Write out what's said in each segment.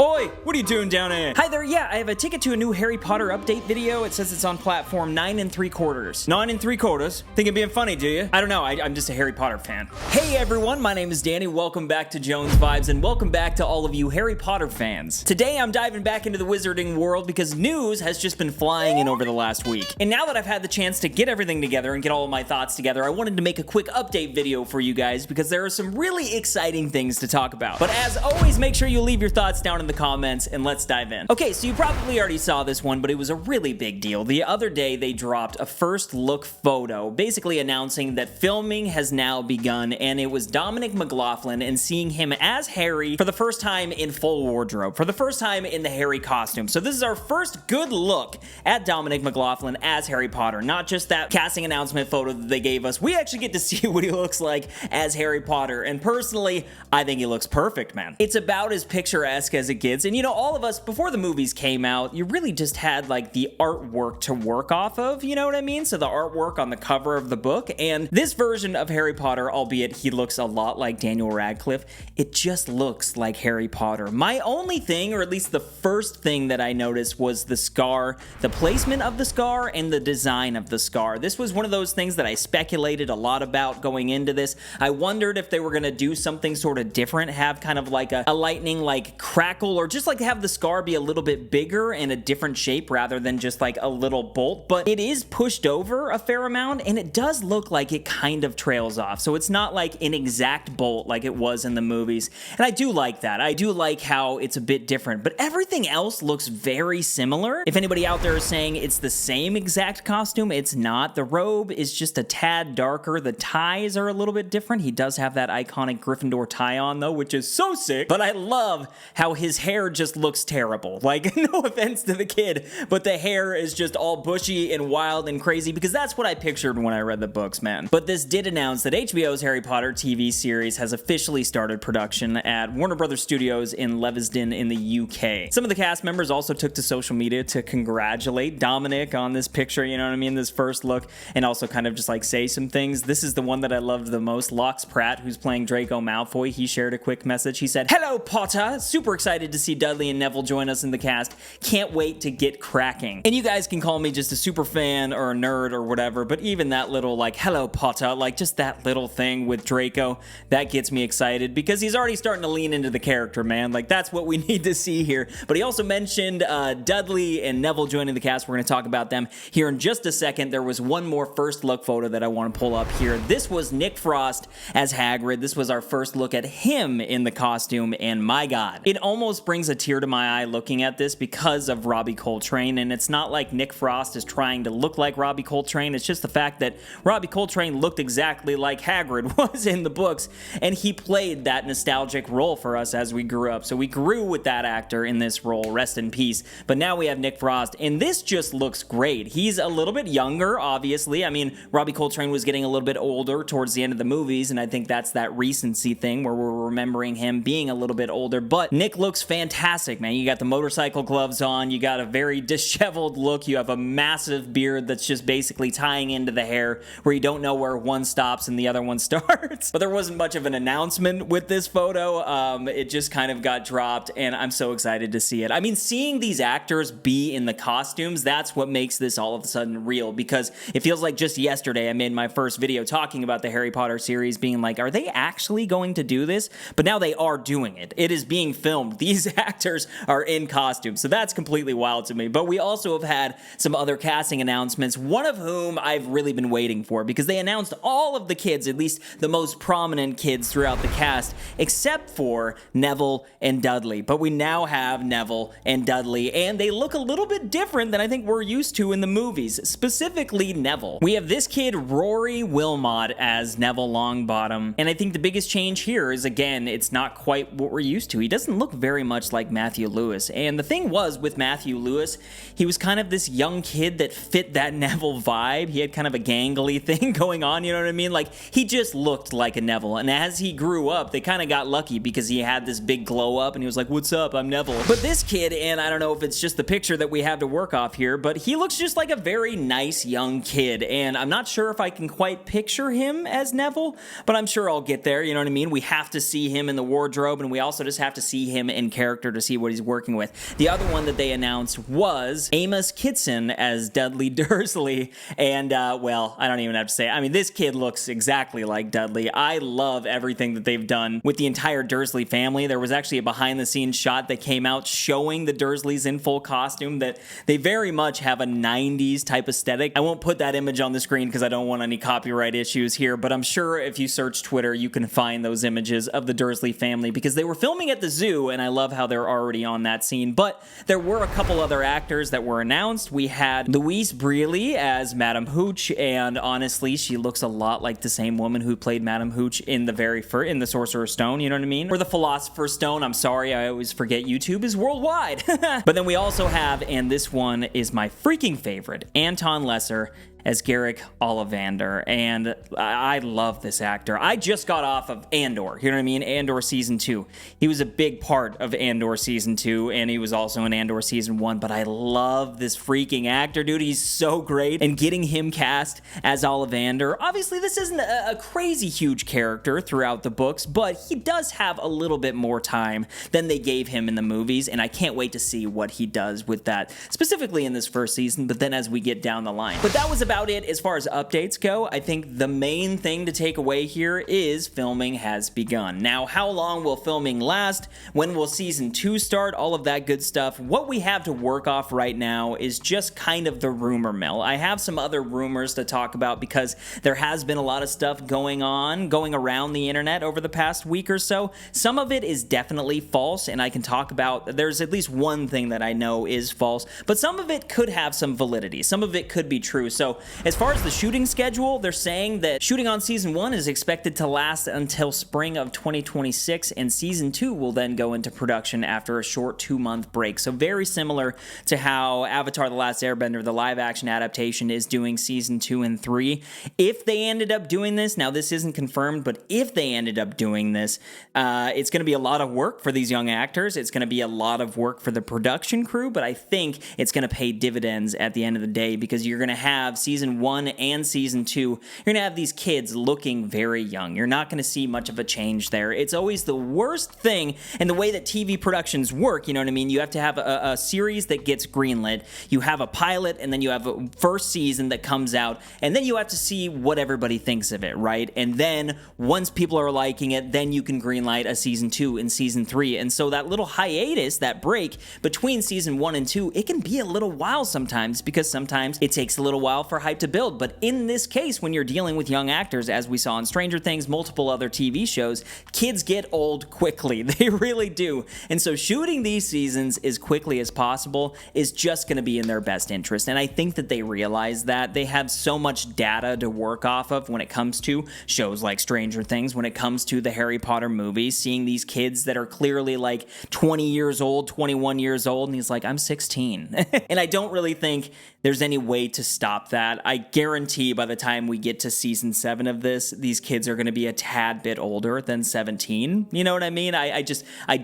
Oi, what are you doing down here? Hi there, yeah, I have a ticket to a new Harry Potter update video. It says it's on platform 9 3/4. 9 3/4? Think you're being funny, do you? I don't know, I'm just a Harry Potter fan. Hey everyone, my name is Danny. Welcome back to Jones Vibes, and welcome back to all of you Harry Potter fans. Today I'm diving back into the wizarding world because news has just been flying in over the last week. And now that I've had the chance to get everything together and get all of my thoughts together, I wanted to make a quick update video for you guys because there are some really exciting things to talk about. But as always, make sure you leave your thoughts down in the comments and let's dive in. Okay, so you probably already saw this one, but it was a really big deal. The other day they dropped a first look photo basically announcing that filming has now begun, and it was Dominic McLaughlin and seeing him as Harry for the first time in full wardrobe, for the first time in the Harry costume. So this is our first good look at Dominic McLaughlin as Harry Potter, not just that casting announcement photo that they gave us. We actually get to see what he looks like as Harry Potter, and personally, I think he looks perfect, man. It's about as picturesque as it gets, and you know, all of us, before the movies came out, you really just had like the artwork to work off of, you know what I mean? So the artwork on the cover of the book, and this version of Harry Potter, albeit he looks a lot like Daniel Radcliffe, it just looks like Harry Potter. My only thing, or at least the first thing that I noticed, was the scar, the placement of the scar, and the design of the scar. This was one of those things that I speculated a lot about going into this. I wondered if they were gonna do something sort of different, have kind of like a lightning like crackle, or just like have the scar be a little bit bigger and a different shape rather than just like a little bolt, but it is pushed over a fair amount and it does look like it kind of trails off, so it's not like an exact bolt like it was in the movies, and I do like that. I do like how it's a bit different, but everything else looks very similar. If anybody out there is saying it's the same exact costume, it's not. The robe is just a tad darker, the ties are a little bit different. He does have that iconic Gryffindor tie on though, which is so sick, but I love how his hair just looks terrible. Like, no offense to the kid, but the hair is just all bushy and wild and crazy because that's what I pictured when I read the books, man. But this did announce that HBO's Harry Potter TV series has officially started production at Warner Brothers Studios in Levisden in the UK. Some of the cast members also took to social media to congratulate Dominic on this picture, you know what I mean, this first look, and also kind of just like say some things. This is the one that I loved the most. Lox Pratt, who's playing Draco Malfoy, he shared a quick message. He said, "Hello Potter, super excited to see Dudley and Neville join us in the cast. Can't wait to get cracking." And you guys can call me just a super fan or a nerd or whatever, but even that little like, "Hello Potter," like just that little thing with Draco, that gets me excited because he's already starting to lean into the character, man. Like that's what we need to see here. But he also mentioned Dudley and Neville joining the cast. We're going to talk about them here in just a second. There was one more first look photo that I want to pull up here. This was Nick Frost as Hagrid. This was our first look at him in the costume, and my god, it almost brings a tear to my eye looking at this because of Robbie Coltrane. And it's not like Nick Frost is trying to look like Robbie Coltrane, it's just the fact that Robbie Coltrane looked exactly like Hagrid was in the books, and he played that nostalgic role for us as we grew up. So we grew with that actor in this role, rest in peace. But now we have Nick Frost, and this just looks great. He's a little bit younger, obviously. I mean, Robbie Coltrane was getting a little bit older towards the end of the movies, and I think that's that recency thing where we're remembering him being a little bit older, but Nick looks fantastic, man. You got the motorcycle gloves on, you got a very disheveled look, you have a massive beard that's just basically tying into the hair where you don't know where one stops and the other one starts. But there wasn't much of an announcement with this photo. It just kind of got dropped, and I'm so excited to see it. I mean, seeing these actors be in the costumes, that's what makes this all of a sudden real, because it feels like just yesterday I made my first video talking about the Harry Potter series, being like, are they actually going to do this? But now they are doing it. It is being filmed. These actors are in costume, so that's completely wild to me. But we also have had some other casting announcements, one of whom I've really been waiting for, because they announced all of the kids, at least the most prominent kids throughout the cast, except for Neville and Dudley. But we now have Neville and Dudley, and they look a little bit different than I think we're used to in the movies, specifically Neville. We have this kid, Rory Wilmot, as Neville Longbottom, and I think the biggest change here is, again, it's not quite what we're used to. He doesn't look very much like Matthew Lewis, and the thing was with Matthew Lewis, he was kind of this young kid that fit that Neville vibe. He had kind of a gangly thing going on, you know what I mean? Like, he just looked like a Neville, and as he grew up, they kind of got lucky because he had this big glow up, and he was like, "What's up? I'm Neville." But this kid, and I don't know if it's just the picture that we have to work off here, but he looks just like a very nice young kid, and I'm not sure if I can quite picture him as Neville, but I'm sure I'll get there, you know what I mean? We have to see him in the wardrobe, and we also just have to see him in interesting character to see what he's working with. The other one that they announced was Amos Kitson as Dudley Dursley, and well, I don't even have to say, I mean, this kid looks exactly like Dudley. I love everything that they've done with the entire Dursley family. There was actually a behind-the-scenes shot that came out showing the Dursleys in full costume, that they very much have a 90s type aesthetic. I won't put that image on the screen because I don't want any copyright issues here, but I'm sure if you search Twitter, you can find those images of the Dursley family because they were filming at the zoo, and I love how they're already on that scene. But there were a couple other actors that were announced. We had Louise Brealey as Madame Hooch, and honestly, she looks a lot like the same woman who played Madame Hooch in the Sorcerer's Stone, you know what I mean? Or the Philosopher's Stone. I'm sorry, I always forget YouTube is worldwide. But then we also have, and this one is my freaking favorite, Anton Lesser as Garrick Ollivander, and I love this actor. I just got off of Andor, you know what I mean? Andor Season 2. He was a big part of Andor Season 2, and he was also in Andor Season 1, but I love this freaking actor, dude. He's so great, and getting him cast as Ollivander, obviously this isn't a crazy huge character throughout the books, but he does have a little bit more time than they gave him in the movies, and I can't wait to see what he does with that, specifically in this first season, but then as we get down the line. But that was about it as far as updates go. I think the main thing to take away here is filming has begun. Now, how long will filming last? When will season 2 start? All of that good stuff. What we have to work off right now is just kind of the rumor mill. I have some other rumors to talk about because there has been a lot of stuff going around the internet over the past week or so. Some of it is definitely false, and I can talk about, there's at least one thing that I know is false, but some of it could have some validity. Some of it could be true. So as far as the shooting schedule, they're saying that shooting on season 1 is expected to last until spring of 2026, and season 2 will then go into production after a short 2-month break. So very similar to how Avatar: The Last Airbender, the live-action adaptation, is doing season 2 and 3. If they ended up doing this, now this isn't confirmed, but if they ended up doing this, it's going to be a lot of work for these young actors. It's going to be a lot of work for the production crew, but I think it's going to pay dividends at the end of the day because you're going to have season 1 and season 2, you're going to have these kids looking very young. You're not going to see much of a change there. It's always the worst thing in the way that TV productions work, you know what I mean? You have to have a series that gets greenlit, you have a pilot, and then you have a first season that comes out, and then you have to see what everybody thinks of it, right? And then once people are liking it, then you can greenlight a season 2 and season 3. And so that little hiatus, that break between season 1 and 2, it can be a little while sometimes because sometimes it takes a little while for hype to build. But in this case, when you're dealing with young actors, as we saw in Stranger Things, multiple other TV shows, kids get old quickly. They really do. And so shooting these seasons as quickly as possible is just going to be in their best interest. And I think that they realize that. They have so much data to work off of when it comes to shows like Stranger Things, when it comes to the Harry Potter movies, seeing these kids that are clearly like 20 years old, 21 years old, and he's like, I'm 16. And I don't really think there's any way to stop that. I guarantee by the time we get to season 7 of this, these kids are going to be a tad bit older than 17. You know what I mean? I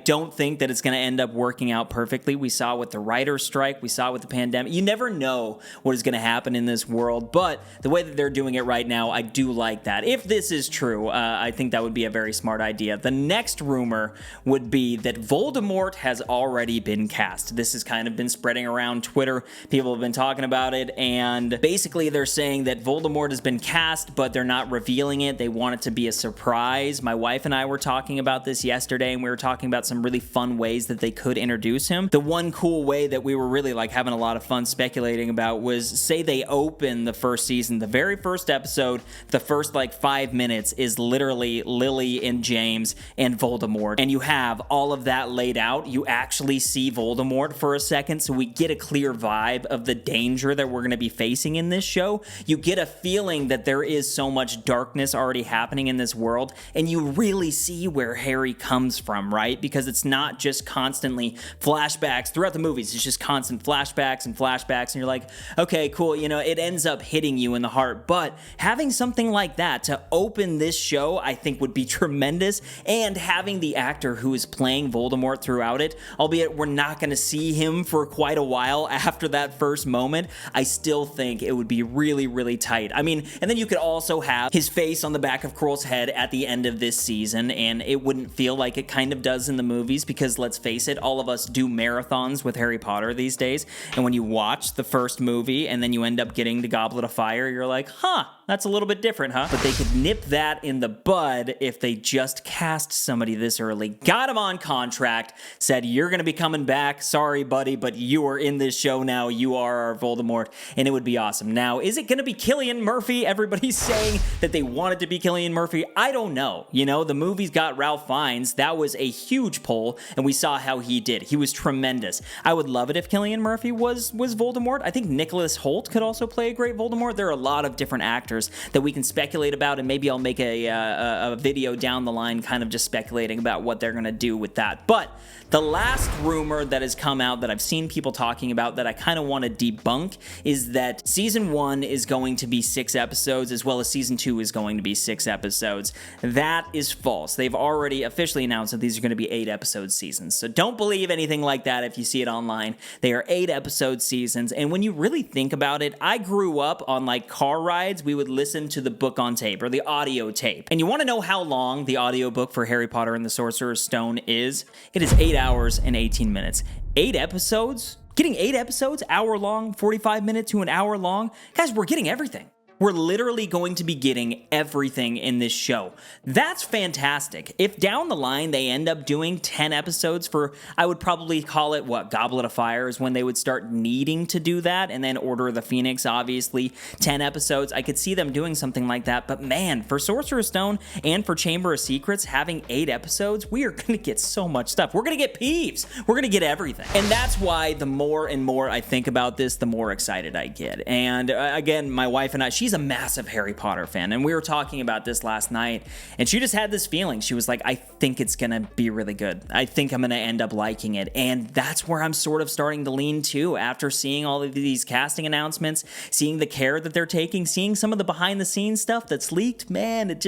don't think that it's going to end up working out perfectly. We saw with the writer's strike, we saw with the pandemic. You never know what is going to happen in this world, but the way that they're doing it right now, I do like that. If this is true, I think that would be a very smart idea. The next rumor would be that Voldemort has already been cast. This has kind of been spreading around Twitter. People have been talking about it, and basically they're saying that Voldemort has been cast, but they're not revealing it. They want it to be a surprise. My wife and I were talking about this yesterday, and we were talking about some really fun ways that they could introduce him. The one cool way that we were really like having a lot of fun speculating about was, say they open the first season, the very first episode, the first like 5 minutes is literally Lily and James and Voldemort, and you have all of that laid out. You actually see Voldemort for a second, so we get a clear vibe of the danger that we're going to be facing in this show. You get a feeling that there is so much darkness already happening in this world, and you really see where Harry comes from, right? Because it's not just constantly flashbacks throughout the movies. It's just constant flashbacks and flashbacks, and you're like, okay, cool, you know, it ends up hitting you in the heart. But having something like that to open this show, I think would be tremendous, and having the actor who is playing Voldemort throughout it, albeit we're not going to see him for quite a while after that first moment, I still think it would be be really, really tight. I mean, and then you could also have his face on the back of Quirrell's head at the end of this season, and it wouldn't feel like it kind of does in the movies, because let's face it, all of us do marathons with Harry Potter these days, and when you watch the first movie and then you end up getting the Goblet of Fire, you're like, huh, that's a little bit different, huh? But they could nip that in the bud if they just cast somebody this early, got him on contract, said, you're gonna be coming back, sorry buddy, but you are in this show now, you are our Voldemort, and it would be awesome. Now, is it gonna be Cillian Murphy? Everybody's saying that they want it to be Cillian Murphy. I don't know. You know, the movie's got Ralph Fiennes. That was a huge pull, and we saw how he did. He was tremendous. I would love it if Cillian Murphy was Voldemort. I think Nicholas Hoult could also play a great Voldemort. There are a lot of different actors that we can speculate about, and maybe I'll make a video down the line kind of just speculating about what they're going to do with that. But the last rumor that has come out that I've seen people talking about that I kind of want to debunk is that season 1 is going to be 6 episodes, as well as season 2 is going to be 6 episodes. That is false. They've already officially announced that these are going to be 8-episode seasons. So don't believe anything like that if you see it online. They are 8-episode seasons, and when you really think about it, I grew up on like car rides. We would listen to the book on tape or the audio tape. And you want to know how long the audiobook for Harry Potter and the Sorcerer's Stone is? It is 8 hours and 18 minutes. 8 episodes? Getting 8 episodes, hour long, 45 minutes to an hour long? Guys, we're getting everything. We're literally going to be getting everything in this show. That's fantastic. If down the line they end up doing 10 episodes for, I would probably call it, Goblet of Fire is when they would start needing to do that, and then Order of the Phoenix, obviously, 10 episodes. I could see them doing something like that, but man, for Sorcerer's Stone and for Chamber of Secrets, having 8 episodes, we are going to get so much stuff. We're going to get Peeves. We're going to get everything. And that's why the more and more I think about this, the more excited I get. And again, my wife and I, she's a massive Harry Potter fan, and we were talking about this last night, and she just had this feeling. She was like, I think it's gonna be really good. I think I'm gonna end up liking it, and that's where I'm sort of starting to lean to after seeing all of these casting announcements, seeing the care that they're taking, seeing some of the behind-the-scenes stuff that's leaked. Man, it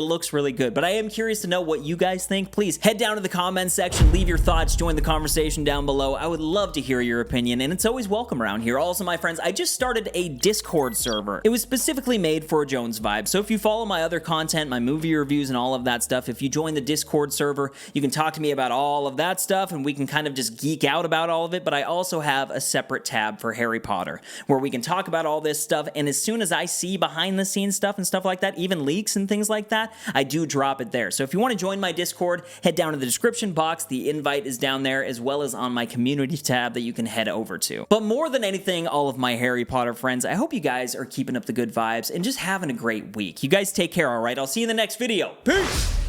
looks really good. But I am curious to know what you guys think. Please head down to the comments section, leave your thoughts, join the conversation down below. I would love to hear your opinion, and it's always welcome around here. Also, my friends, I just started a Discord server. It was specifically made for a Jones vibe, so if you follow my other content, my movie reviews and all of that stuff, if you join the Discord server, you can talk to me about all of that stuff, and we can kind of just geek out about all of it. But I also have a separate tab for Harry Potter, where we can talk about all this stuff, and as soon as I see behind the scenes stuff and stuff like that, even leaks and things like that, I do drop it there. So if you want to join my Discord, head down to the description box. The invite is down there, as well as on my community tab that you can head over to. But more than anything, all of my Harry Potter friends, I hope you guys are keeping up the good vibes and just having a great week. You guys take care, all right? I'll see you in the next video. Peace!